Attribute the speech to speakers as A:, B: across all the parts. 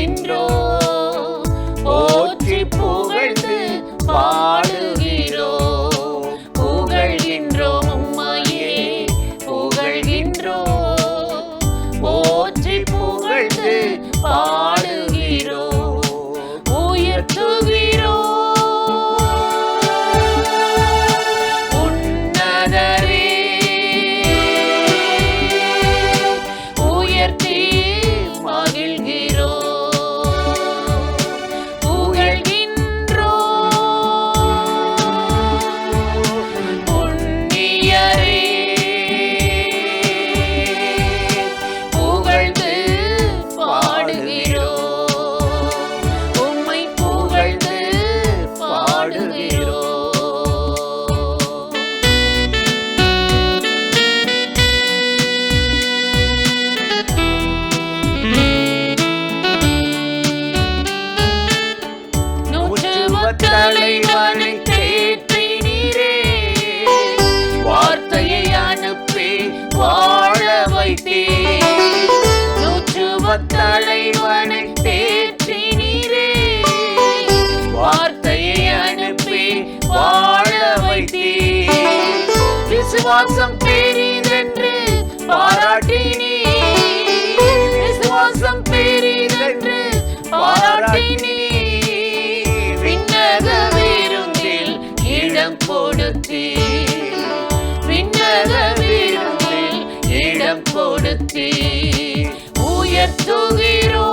A: புகழ்கின்றோம், போற்றி புகழ்ந்து பாடுகிறோம், புகழ்கின்றோம் உம்மையே புகழ்கின்றோம், போற்றி புகழ்ந்து பாடுகிறோம், உயர்த்துகிறோம் உன்னதரே, உயர்த்தி மகிழ்கிறோம், புகழ்கின்றோம் புண்ணியரே, புகழ்ந்து பாடுகிறோம், உம்மை புகழ்ந்து பாடுகிறோம். நூற்றுவத் தலைவனை தேற்றினீரே, வார்த்தையை அனுப்பி வாழ வைத்தீர். நூற்றுவத் தலைவனை தேற்றினீரே, வார்த்தையை அனுப்பி வாழ வைத்தீர். விசுவாசம் பெரிதென்று பாராட்டினீர், விசுவாசம் பெரிதென்று பாராட்டினீர். விண்ணக விருந்தில் இடம் கொடுத்தீர், விண்ணக விருந்தில் இடம் கொடுத்தீர். உயர்த்துகிறோம்,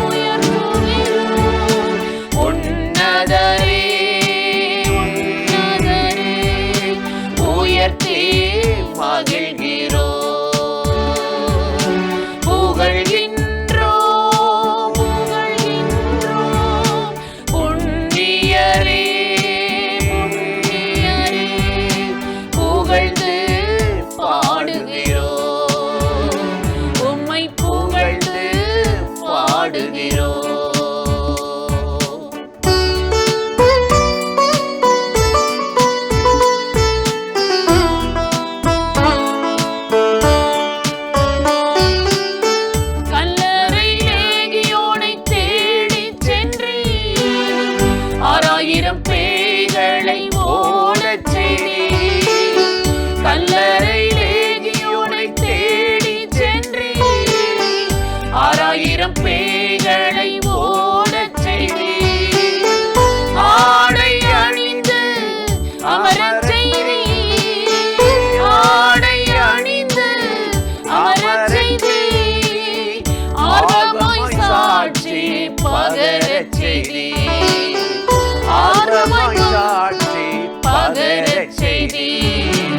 A: உயர்த்துகிறோம் உன்னதரே, உன்னதரே, உயர்த்தி மகிழ்கிறோம், புகழ்கின்றோம், புகழ்கின்றோம் புண்ணியரே, புண்ணியரே, புகழ்ந்து பாடுகிறோம், உம்மை புகழ்ந்து பாடுகிறோம். கல்லறை லேகியோனை தேடிச் சென்றீர், 6000 பேய்களை ஓடச் செய்தீர். கல்லறை லேகியோனை தேடிச் சென்றீர், 6000 பேய்களை ஓடச் செய்தீர். ஆடை அணிந்து அமரச் செய்தீர், ஆடை அணிந்து அமரச் செய்தீர். ஆர்வமாய் சாட்சி பகரச் செய்தீர், ஆர்வமாய் சாட்சி பகரச் செய்தீர்.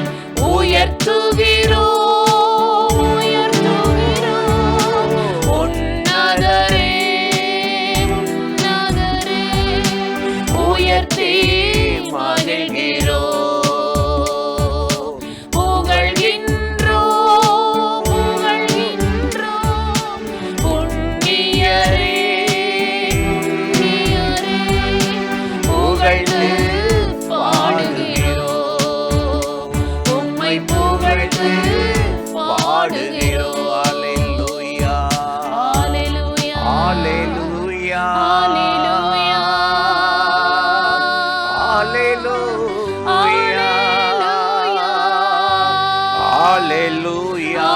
A: உயர்த்துகிறோம், உயர்த்துகிறோம் உன்னதரே, உன்னதரே, உயர்த்தி மகிழ்கிறோம், புகழ்கின்றோம், புகழ்கின்றோம் புண்ணியரே, புண்ணியரே, புகழ்ந்து பாடுகிறோம், உம்மை புகழ்ந்து பாடுகிறோம். அல்லேலூயா, அல்லேலூயா, அல்லேலூயா, அல்லேலூயா, அல்லேலூயா,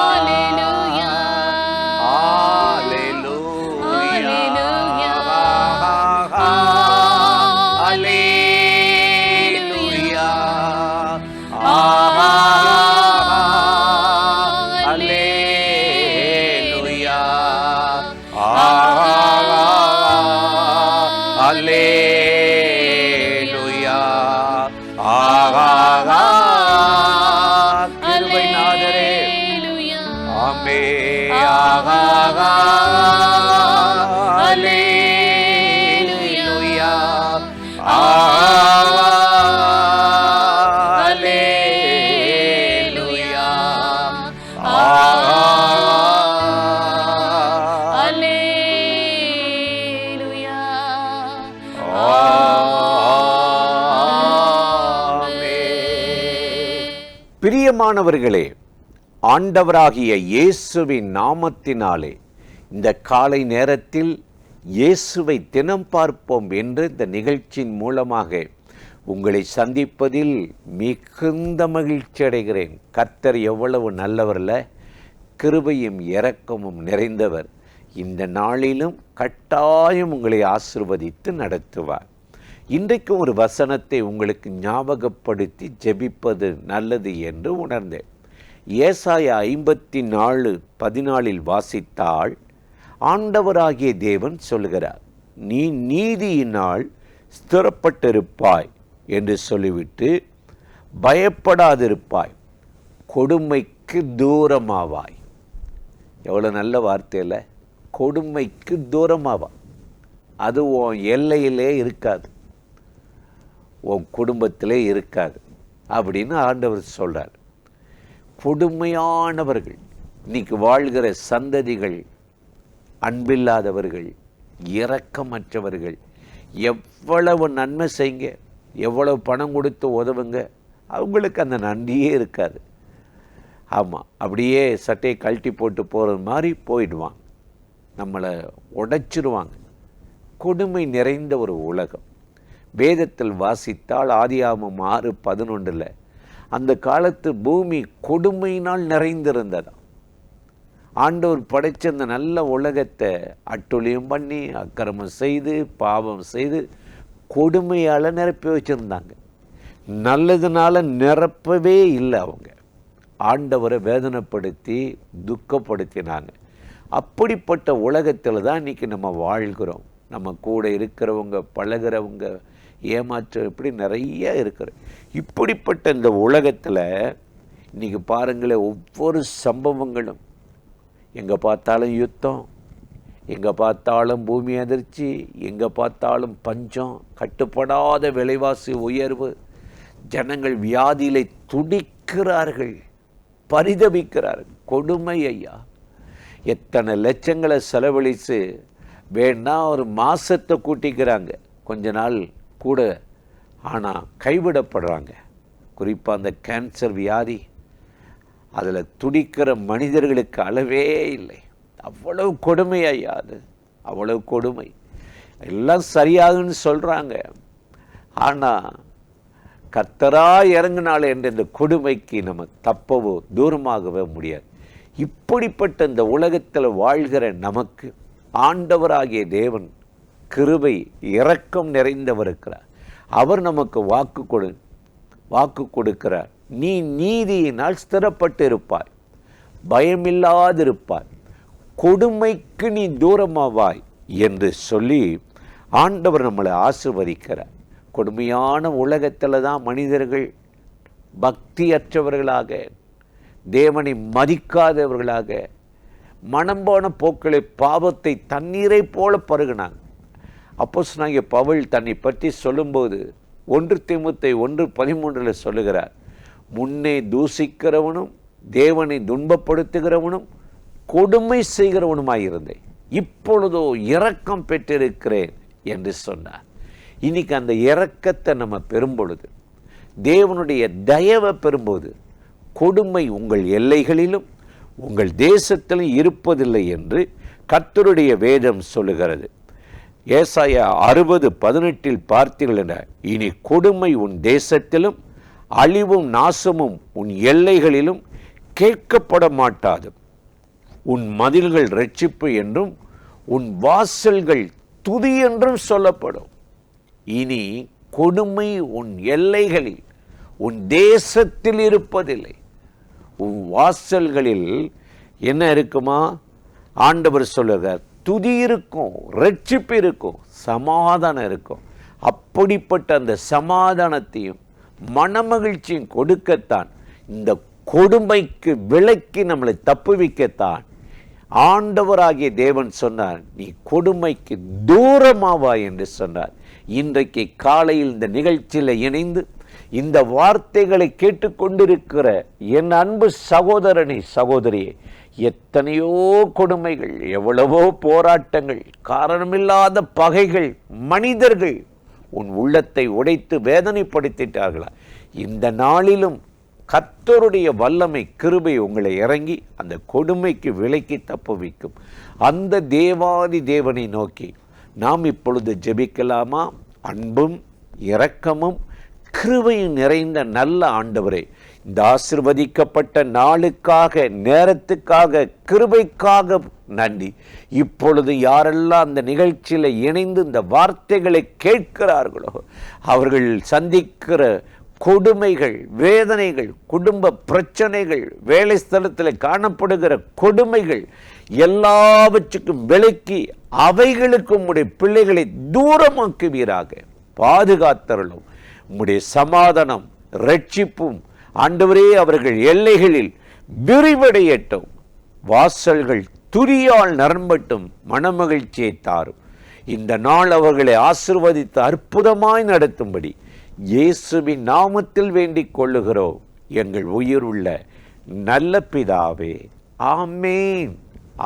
A: கிருபை நாதரே, ஆமே, அல்லேலூயா, அல்லேலூயா, அல்லேலூயா.
B: பிரியமானவர்களே, ஆண்டவராகிய இயேசுவின் நாமத்தினாலே
A: இந்த காலை நேரத்தில் இயேசுவை தினம் பார்ப்போம் என்ற இந்த நிகழ்ச்சியின் மூலமாக உங்களை சந்திப்பதில் மிகுந்த மகிழ்ச்சி அடைகிறேன். கர்த்தர் எவ்வளவு நல்லவர்ல, கிருபையும் இரக்கமும் நிறைந்தவர். இந்த நாளிலும் கட்டாயம் உங்களை ஆசீர்வதித்து நடத்துவார். இன்றைக்கு ஒரு வசனத்தை உங்களுக்கு ஞாபகப்படுத்தி ஜெபிப்பது நல்லது என்று உணர்ந்தேன். ஏசாயா 54:14 வாசித்தால் ஆண்டவராகிய தேவன் சொல்கிறார், நீ நீதியினால் ஸ்திரப்பட்டிருப்பாய் என்று சொல்லிவிட்டு பயப்படாதிருப்பாய், கொடுமைக்கு தூரமாவாய். எவ்வளோ நல்ல வார்த்தையில், கொடுமைக்கு தூரமாவாய். அது உன் எல்லையிலே இருக்காது, உன் குடும்பத்திலே இருக்காது அப்படின்னு ஆண்டவர் சொல்கிறார். கொடுமையானவர்கள், இன்னைக்கு வாழ்கிற சந்ததிகள், அன்பில்லாதவர்கள், இரக்கமற்றவர்கள், எவ்வளவு நன்மை செய்யுங்க, எவ்வளவு பணம் கொடுத்து உதவுங்க, அவங்களுக்கு அந்த நன்றியே இருக்காது. ஆமாம், அப்படியே சட்டையை கழட்டி போட்டு போகிறது மாதிரி போயிடுவாங்க, நம்மளை உடைச்சிருவாங்க. கொடுமை நிறைந்த ஒரு உலகம். வேதத்தில் வாசித்தால் ஆதியாகமம் 6:11 அந்த காலத்து பூமி கொடுமையினால் நிறைந்திருந்ததா. ஆண்டவர் படைச்ச அந்த நல்ல உலகத்தை அட்டுழியம் பண்ணி, அக்கிரமம் செய்து, பாவம் செய்து, கொடுமையால் நிரப்பி வச்சுருந்தாங்க. நல்லதுனால நிரப்பவே இல்லை. அவங்க ஆண்டவரை வேதனைப்படுத்தி துக்கப்படுத்தினாங்க. அப்படிப்பட்ட உலகத்தில் தான் இன்றைக்கி நம்ம வாழ்கிறோம். நம்ம கூட இருக்கிறவங்க, பழகிறவங்க, ஏமாற்ற, இப்படி நிறைய இருக்கிறோம். இப்படிப்பட்ட இந்த உலகத்தில் இன்றைக்கி பாருங்களேன், ஒவ்வொரு சம்பவங்களும், எங்கே பார்த்தாலும் யுத்தம், எங்கே பார்த்தாலும் பூமி அதிர்ச்சி, எங்கே பார்த்தாலும் பஞ்சம், கட்டுப்படாத விலைவாசி உயர்வு, ஜனங்கள் வியாதியிலே துடிக்கிறார்கள், பரிதபிக்கிறார்கள். கொடுமை ஐயா. எத்தனை லட்சங்களை செலவழித்து வேணா ஒரு மாதத்தை கூட்டிக்கிறாங்க, கொஞ்ச நாள் கூட, ஆனால் கைவிடப்படுறாங்க. குறிப்பாக அந்த கேன்சர் வியாதி, அதில் துடிக்கிற மனிதர்களுக்கு அளவே இல்லை. அவ்வளவு கொடுமை ஐயா, அது அவ்வளவு கொடுமை. எல்லாம் சரியாகுன்னு சொல்கிறாங்க, ஆனால் கர்த்தரா இறங்கினால என்ற இந்த கொடுமைக்கு நம்ம தப்பவோ தூரமாகவே முடியாது. இப்படிப்பட்ட இந்த உலகத்தில் வாழ்கிற நமக்கு ஆண்டவராகிய தேவன் கிருபை இரக்கம் நிறைந்தவர் இருக்கிறார். அவர் நமக்கு வாக்கு கொடுக்கிறார். நீ நீதியினால் ஸ்திரப்பட்டு இருப்பாய், பயமில்லாதிருப்பாய், கொடுமைக்கு நீ தூரமாவாய் என்று சொல்லி ஆண்டவர் நம்மளை ஆசீர்வதிக்கிறார். கொடுமையான உலகத்தில் தான் மனிதர்கள் பக்தியற்றவர்களாக, தேவனை மதிக்காதவர்களாக, மனம் போன போக்களை, பாவத்தை தண்ணீரை போல பருகினாங்க. அப்போஸ்தலனாகிய பவுல் தன்னை பற்றி சொல்லும்போது 1 தீமோத்தேயு 1:13 சொல்லுகிறார், முன்னே தூசிக்கிறவனும் தேவனை துன்பப்படுத்துகிறவனும் கொடுமை செய்கிறவனுமாயிருந்தேன், இப்பொழுதோ இரக்கம் பெற்றிருக்கிறேன் என்று சொன்னார். இன்னைக்கு அந்த இரக்கத்தை நம்ம பெறும்பொழுது, தேவனுடைய தயவை பெறும்போது, கொடுமை உங்கள் எல்லைகளிலும் உங்கள் தேசத்திலும் இருப்பதில்லை என்று கர்த்தருடைய வேதம் சொல்லுகிறது. ஏசாயா 60:18 பார்த்தீர்கள், இனி கொடுமை உன் தேசத்திலும் அழிவும் நாசமும் உன் எல்லைகளிலும் கேட்கப்பட மாட்டாது. உன் மதில்கள் இரட்சிப்பு என்றும் உன் வாசல்கள் துதி என்றும் சொல்லப்படும். இனி கொடுமை உன் எல்லைகளில் உன் தேசத்தில் இருப்பதில்லை. உன் வாசல்களில் என்ன இருக்குமா? ஆண்டவர் சொல்லுகிறார், துதி இருக்கும், இரட்சிப்பு இருக்கும், சமாதானம் இருக்கும். அப்படிப்பட்ட அந்த சமாதானத்தையும் மனமகிழ்ச்சியும் கொடுக்கத்தான், இந்த கொடுமைக்கு விலக்கி நம்மளை தப்புவிக்கத்தான் ஆண்டவராகிய தேவன் சொன்னார், நீ கொடுமைக்கு தூரமாவாய் என்று சொன்னார். இன்றைக்கு காலையில் இந்த நிகழ்ச்சியில் இணைந்து இந்த வார்த்தைகளை கேட்டுக்கொண்டிருக்கிற என் அன்பு சகோதரனே, சகோதரியே, எத்தனையோ கொடுமைகள், எவ்வளவோ போராட்டங்கள், காரணமில்லாத பகைகள், மனிதர்கள் உன் உள்ளத்தை உடைத்து வேதனைப்படுத்திட்டார்களா? இந்த நாளிலும் கர்த்தருடைய வல்லமை கிருபை உங்களை இறங்கி அந்த கொடுமைக்கு விலக்கி தப்புவிக்கும். அந்த தேவாதி தேவனை நோக்கி நாம் இப்பொழுது ஜெபிக்கலாமா? அன்பும் இரக்கமும் கிருபையும் நிறைந்த நல்ல ஆண்டவரே, இந்த ஆசீர்வதிக்கப்பட்ட நாளுக்காக, நேரத்துக்காக, கிருபைக்காக நன்றி. இப்பொழுது யாரெல்லாம் அந்த நிகழ்ச்சியில் இணைந்து இந்த வார்த்தைகளை கேட்கிறார்களோ அவர்கள் சந்திக்கிற கொடுமைகள், வேதனைகள், குடும்ப பிரச்சனைகள், வேலை ஸ்தலத்தில் காணப்படுகிற கொடுமைகள் எல்லாவற்றுக்கும் விலக்கி அவைகளுக்கு உம்முடைய பிள்ளைகளை தூரமாக்குவீராக. பாதுகாத்தருளும். உம்முடைய சமாதானம், ரட்சிப்பும் ஆண்டவரே அவர்கள் எல்லைகளில் விரிவடையட்டும். வாசல்கள் துரியால் நிரம்பட்டும். மனமகிழ்ச்சியை தாரும். இந்த நாள் அவர்களை ஆசீர்வதித்து அற்புதமாய் நடத்தும்படி இயேசுவின் நாமத்தில் வேண்டிக் கொள்ளுகிறோம் எங்கள் உயிர் உள்ள நல்ல பிதாவே. ஆமேன்,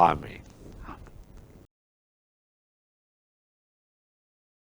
A: ஆமேன்.